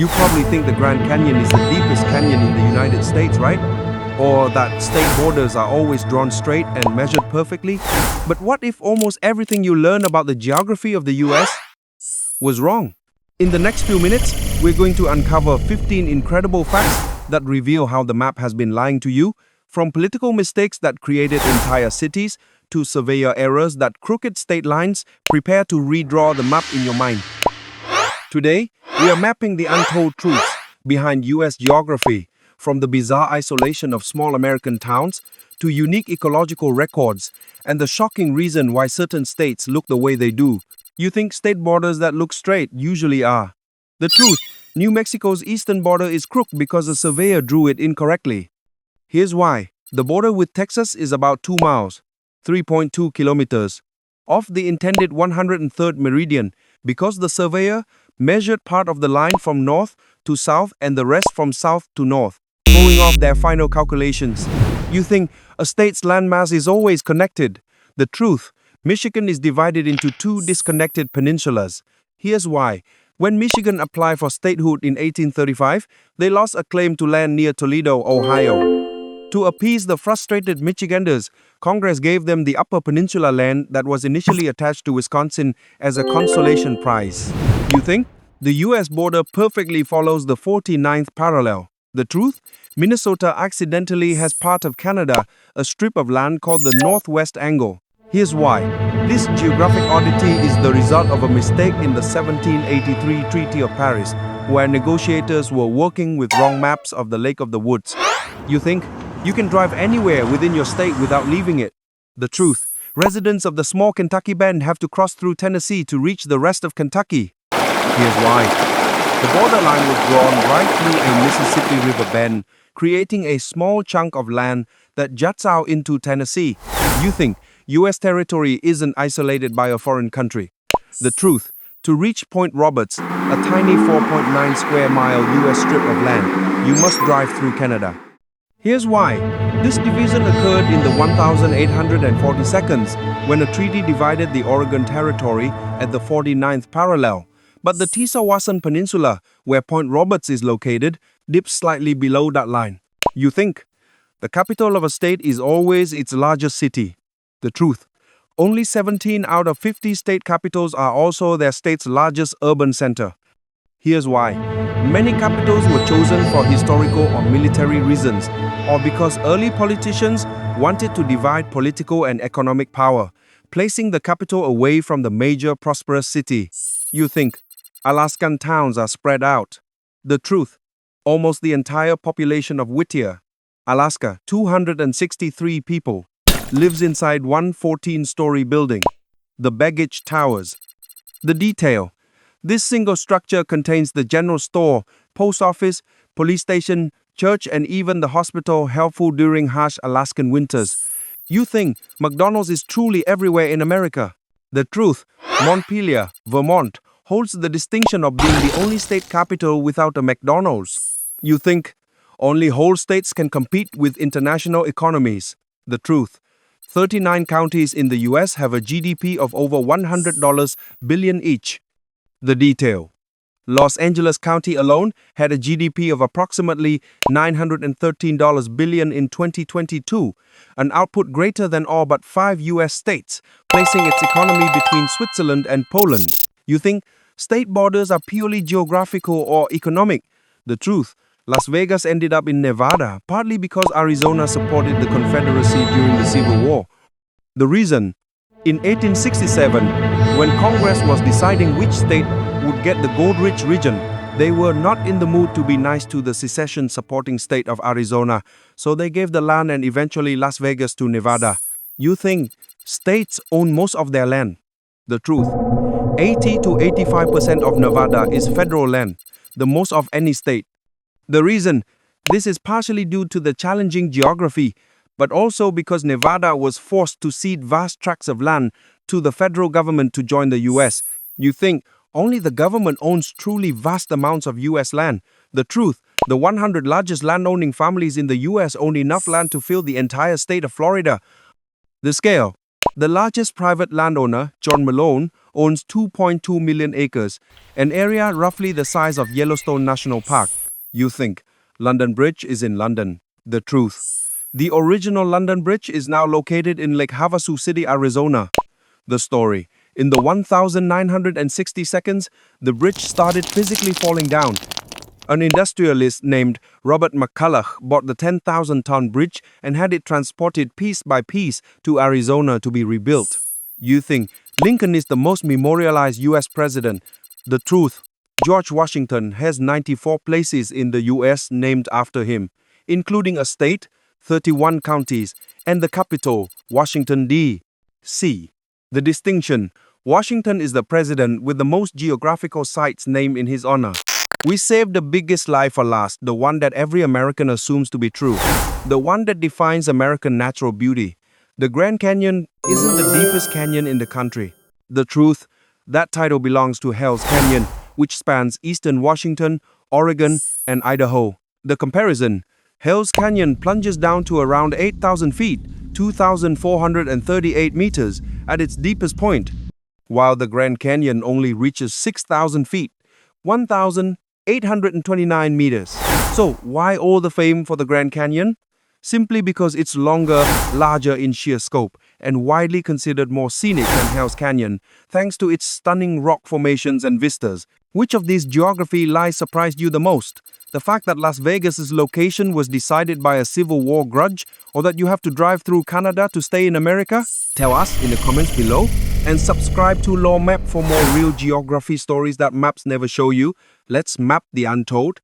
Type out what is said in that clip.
You probably think the Grand Canyon is the deepest canyon in the United States, right? Or that state borders are always drawn straight and measured perfectly. But what if almost everything you learn about the geography of the US was wrong? In the next few minutes, we're going to uncover 15 incredible facts that reveal how the map has been lying to you, from political mistakes that created entire cities to surveyor errors that crooked state lines. Prepare to redraw the map in your mind. Today, we are mapping the untold truths behind US geography, from the bizarre isolation of small American towns to unique ecological records and the shocking reason why certain states look the way they do. You think state borders that look straight usually are. The truth, New Mexico's eastern border is crooked because a surveyor drew it incorrectly. Here's why. The border with Texas is about 2 miles, 3.2 kilometers, off the intended 103rd meridian because the surveyor measured part of the line from north to south and the rest from south to north, going off their final calculations. You think a state's landmass is always connected. The truth, Michigan is divided into 2 disconnected peninsulas. Here's why. When Michigan applied for statehood in 1835, they lost a claim to land near Toledo, Ohio. To appease the frustrated Michiganders, Congress gave them the Upper Peninsula land that was initially attached to Wisconsin as a consolation prize. You think? The US border perfectly follows the 49th parallel. The truth? Minnesota accidentally has part of Canada, a strip of land called the Northwest Angle. Here's why. This geographic oddity is the result of a mistake in the 1783 Treaty of Paris, where negotiators were working with wrong maps of the Lake of the Woods. You think? You can drive anywhere within your state without leaving it. The truth, residents of the small Kentucky Bend have to cross through Tennessee to reach the rest of Kentucky. Here's why. The borderline was drawn right through a Mississippi River bend, creating a small chunk of land that juts out into Tennessee. You think US territory isn't isolated by a foreign country. The truth, to reach Point Roberts, a tiny 4.9 square mile US strip of land, you must drive through Canada. Here's why. This division occurred in the 1842 when a treaty divided the Oregon Territory at the 49th parallel. But the Tisawasan Peninsula, where Point Roberts is located, dips slightly below that line. You think? The capital of a state is always its largest city. The truth. Only 17 out of 50 state capitals are also their state's largest urban center. Here's why. Many capitals were chosen for historical or military reasons, or because early politicians wanted to divide political and economic power, placing the capital away from the major prosperous city. You think Alaskan towns are spread out. The truth, almost the entire population of Whittier, Alaska, 263 people, lives inside one 14-story building, the Baggage Towers. The detail, this single structure contains the general store, post office, police station, church, and even the hospital, helpful during harsh Alaskan winters. You think McDonald's is truly everywhere in America. The truth, Montpelier, Vermont, holds the distinction of being the only state capital without a McDonald's. You think only whole states can compete with international economies. The truth, 39 counties in the US have a GDP of over $100 billion each. The detail, Los Angeles County alone had a GDP of approximately $913 billion in 2022, an output greater than all but 5 US states, placing its economy between Switzerland and Poland. You think state borders are purely geographical or economic? The truth, Las Vegas ended up in Nevada, partly because Arizona supported the Confederacy during the Civil War. The reason, in 1867, when Congress was deciding which state would get the gold-rich region, they were not in the mood to be nice to the secession-supporting state of Arizona, so they gave the land and eventually Las Vegas to Nevada. You think states own most of their land? The truth, 80 to 85% of Nevada is federal land, the most of any state. The reason, this is partially due to the challenging geography, but also because Nevada was forced to cede vast tracts of land to the federal government to join the US. You think only the government owns truly vast amounts of US land. The truth, the 100 largest landowning families in the US own enough land to fill the entire state of Florida. The scale, the largest private landowner, John Malone, owns 2.2 million acres, an area roughly the size of Yellowstone National Park. You think London Bridge is in London. The truth. The original London Bridge is now located in Lake Havasu City, Arizona. The story. In the 1,960 seconds, the bridge started physically falling down. An industrialist named Robert McCulloch bought the 10,000-ton bridge and had it transported piece by piece to Arizona to be rebuilt. You think Lincoln is the most memorialized U.S. president. The truth. George Washington has 94 places in the U.S. named after him, including a state, 31 counties, and the capital, Washington, D.C. The distinction. Washington is the president with the most geographical sites named in his honor. We saved the biggest lie for last, the one that every American assumes to be true, the one that defines American natural beauty. The Grand Canyon isn't the deepest canyon in the country. The truth, that title belongs to Hell's Canyon, which spans eastern Washington, Oregon, and Idaho. The comparison, Hell's Canyon plunges down to around 8,000 feet, 2,438 meters, at its deepest point, while the Grand Canyon only reaches 6,000 feet, 1,829 meters. So, why all the fame for the Grand Canyon? Simply because it's longer, larger in sheer scope, and widely considered more scenic than Hell's Canyon, thanks to its stunning rock formations and vistas. Which of these geography lies surprised you the most? The fact that Las Vegas's location was decided by a Civil War grudge, or that you have to drive through Canada to stay in America? Tell us in the comments below, and subscribe to Law Map for more real geography stories that maps never show you. Let's map the untold.